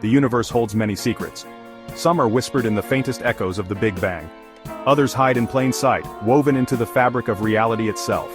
the universe holds many secrets. Some are whispered in the faintest echoes of the Big Bang. Others hide in plain sight, woven into the fabric of reality itself.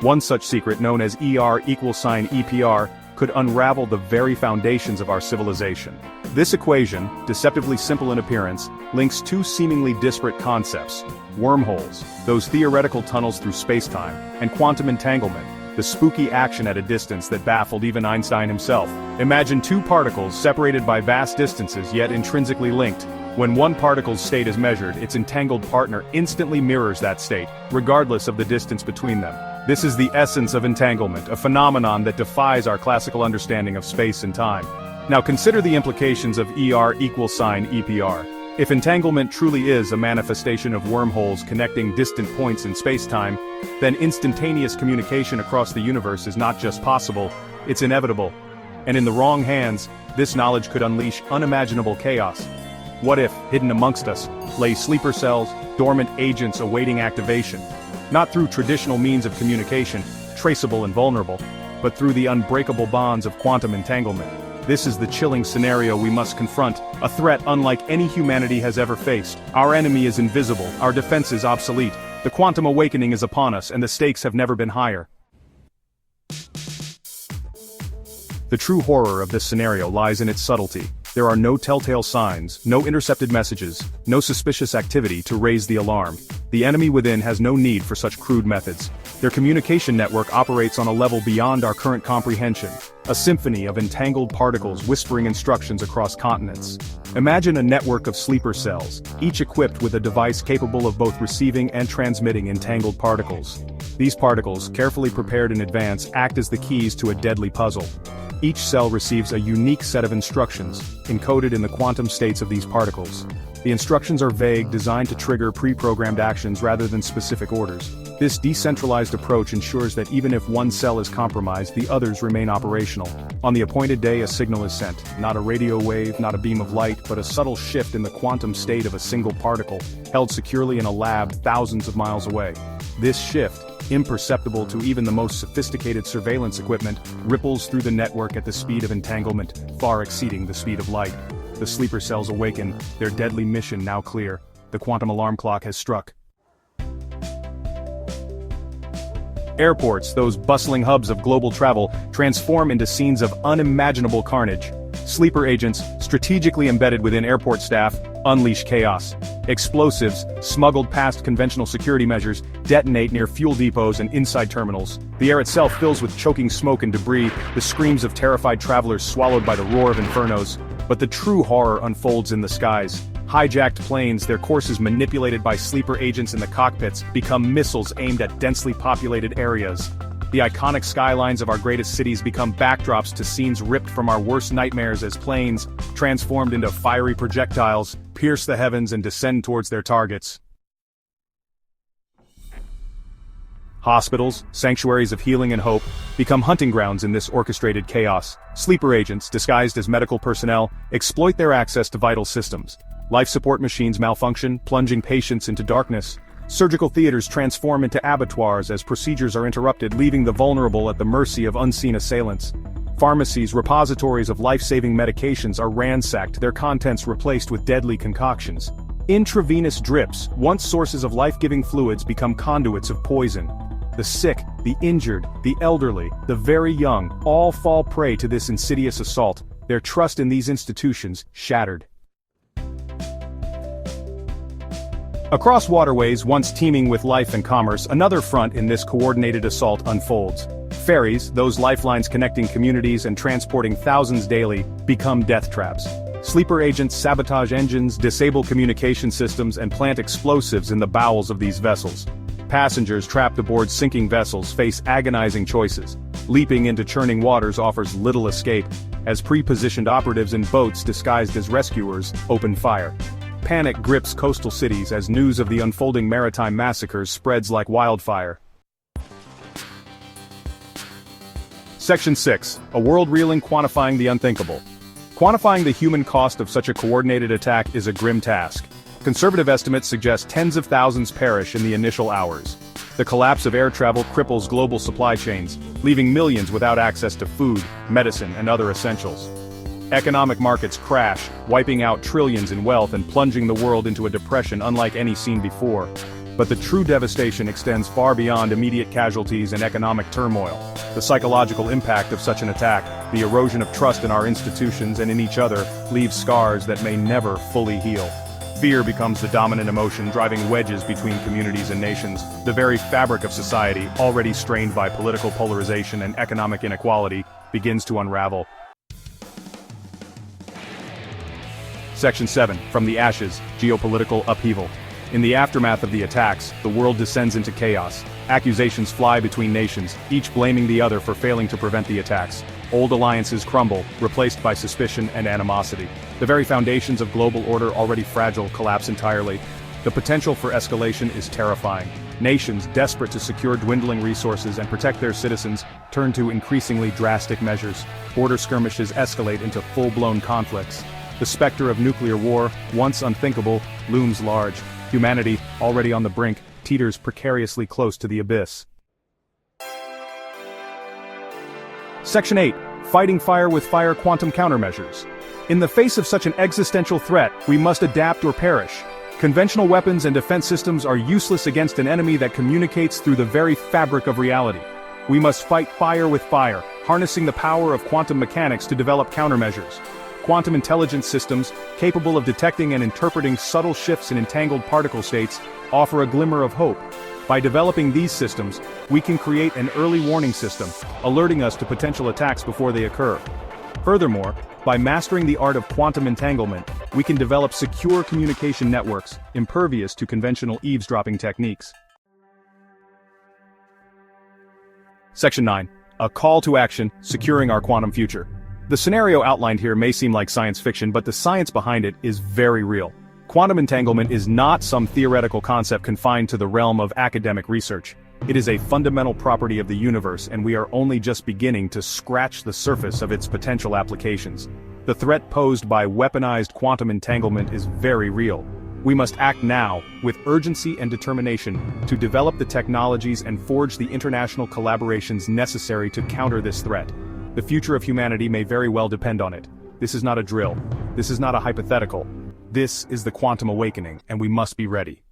One such secret, known as ER=EPR, could unravel the very foundations of our civilization. This equation, deceptively simple in appearance, links two seemingly disparate concepts: wormholes, those theoretical tunnels through spacetime, and quantum entanglement, the spooky action at a distance that baffled even Einstein himself. Imagine two particles separated by vast distances yet intrinsically linked. When one particle's state is measured, its entangled partner instantly mirrors that state, regardless of the distance between them. This is the essence of entanglement, a phenomenon that defies our classical understanding of space and time. Now consider the implications of ER=EPR. If entanglement truly is a manifestation of wormholes connecting distant points in space-time, then instantaneous communication across the universe is not just possible, it's inevitable. And in the wrong hands, this knowledge could unleash unimaginable chaos. What if, hidden amongst us, lay sleeper cells, dormant agents awaiting activation? Not through traditional means of communication, traceable and vulnerable, but through the unbreakable bonds of quantum entanglement. This is the chilling scenario we must confront, a threat unlike any humanity has ever faced. Our enemy is invisible, our defenses obsolete, the quantum awakening is upon us, and the stakes have never been higher. The true horror of this scenario lies in its subtlety. There are no telltale signs, no intercepted messages, no suspicious activity to raise the alarm. The enemy within has no need for such crude methods. Their communication network operates on a level beyond our current comprehension, a symphony of entangled particles whispering instructions across continents. Imagine a network of sleeper cells, each equipped with a device capable of both receiving and transmitting entangled particles. These particles, carefully prepared in advance, act as the keys to a deadly puzzle. Each cell receives a unique set of instructions, encoded in the quantum states of these particles. The instructions are vague, designed to trigger pre-programmed actions rather than specific orders. This decentralized approach ensures that even if one cell is compromised, the others remain operational. On the appointed day, a signal is sent, not a radio wave, not a beam of light, but a subtle shift in the quantum state of a single particle, held securely in a lab thousands of miles away. This shift, imperceptible to even the most sophisticated surveillance equipment, ripples through the network at the speed of entanglement, far exceeding the speed of light. The sleeper cells awaken, their deadly mission now clear. The quantum alarm clock has struck. Airports, those bustling hubs of global travel, transform into scenes of unimaginable carnage. Sleeper agents, strategically embedded within airport staff, unleash chaos. Explosives, smuggled past conventional security measures, detonate near fuel depots and inside terminals. The air itself fills with choking smoke and debris, the screams of terrified travelers swallowed by the roar of infernos. But the true horror unfolds in the skies. Hijacked planes, their courses manipulated by sleeper agents in the cockpits, become missiles aimed at densely populated areas. The iconic skylines of our greatest cities become backdrops to scenes ripped from our worst nightmares as planes, transformed into fiery projectiles, pierce the heavens and descend towards their targets. Hospitals, sanctuaries of healing and hope, become hunting grounds in this orchestrated chaos. Sleeper agents, disguised as medical personnel, exploit their access to vital systems. Life support machines malfunction, plunging patients into darkness. Surgical theaters transform into abattoirs as procedures are interrupted, leaving the vulnerable at the mercy of unseen assailants. Pharmacies, repositories of life-saving medications are ransacked, their contents replaced with deadly concoctions. Intravenous drips, once sources of life-giving fluids, become conduits of poison. The sick, the injured, the elderly, the very young, all fall prey to this insidious assault, their trust in these institutions shattered. Across waterways once teeming with life and commerce, another front in this coordinated assault unfolds. Ferries, those lifelines connecting communities and transporting thousands daily, become death traps. Sleeper agents sabotage engines, disable communication systems, and plant explosives in the bowels of these vessels. Passengers trapped aboard sinking vessels face agonizing choices. Leaping into churning waters offers little escape, as pre-positioned operatives in boats disguised as rescuers open fire. Panic grips coastal cities as news of the unfolding maritime massacres spreads like wildfire. Section 6. A world reeling, quantifying the unthinkable. Quantifying the human cost of such a coordinated attack is a grim task. Conservative estimates suggest tens of thousands perish in the initial hours. The collapse of air travel cripples global supply chains, leaving millions without access to food, medicine, and other essentials. Economic markets crash, wiping out trillions in wealth and plunging the world into a depression unlike any seen before. But the true devastation extends far beyond immediate casualties and economic turmoil. The psychological impact of such an attack, the erosion of trust in our institutions and in each other, leaves scars that may never fully heal. Fear becomes the dominant emotion, driving wedges between communities and nations. The very fabric of society, already strained by political polarization and economic inequality, begins to unravel. Section 7. From the Ashes, Geopolitical Upheaval. In the aftermath of the attacks, the world descends into chaos. Accusations fly between nations, each blaming the other for failing to prevent the attacks. Old alliances crumble, replaced by suspicion and animosity. The very foundations of global order, already fragile, collapse entirely. The potential for escalation is terrifying. Nations, desperate to secure dwindling resources and protect their citizens, turn to increasingly drastic measures. Border skirmishes escalate into full-blown conflicts. The specter of nuclear war, once unthinkable, looms large. Humanity, already on the brink, teeters precariously close to the abyss. Section 8. Fighting fire with fire quantum countermeasures. In the face of such an existential threat, we must adapt or perish. Conventional weapons and defense systems are useless against an enemy that communicates through the very fabric of reality. We must fight fire with fire, harnessing the power of quantum mechanics to develop countermeasures. Quantum intelligence systems, capable of detecting and interpreting subtle shifts in entangled particle states, offer a glimmer of hope. By developing these systems, we can create an early warning system, alerting us to potential attacks before they occur. Furthermore, by mastering the art of quantum entanglement, we can develop secure communication networks, impervious to conventional eavesdropping techniques. Section 9. A call to action, securing our quantum future. The scenario outlined here may seem like science fiction, but the science behind it is very real. Quantum entanglement is not some theoretical concept confined to the realm of academic research. It is a fundamental property of the universe, and we are only just beginning to scratch the surface of its potential applications. The threat posed by weaponized quantum entanglement is very real. We must act now, with urgency and determination, to develop the technologies and forge the international collaborations necessary to counter this threat. The future of humanity may very well depend on it. This is not a drill. This is not a hypothetical. This is the quantum awakening, and we must be ready.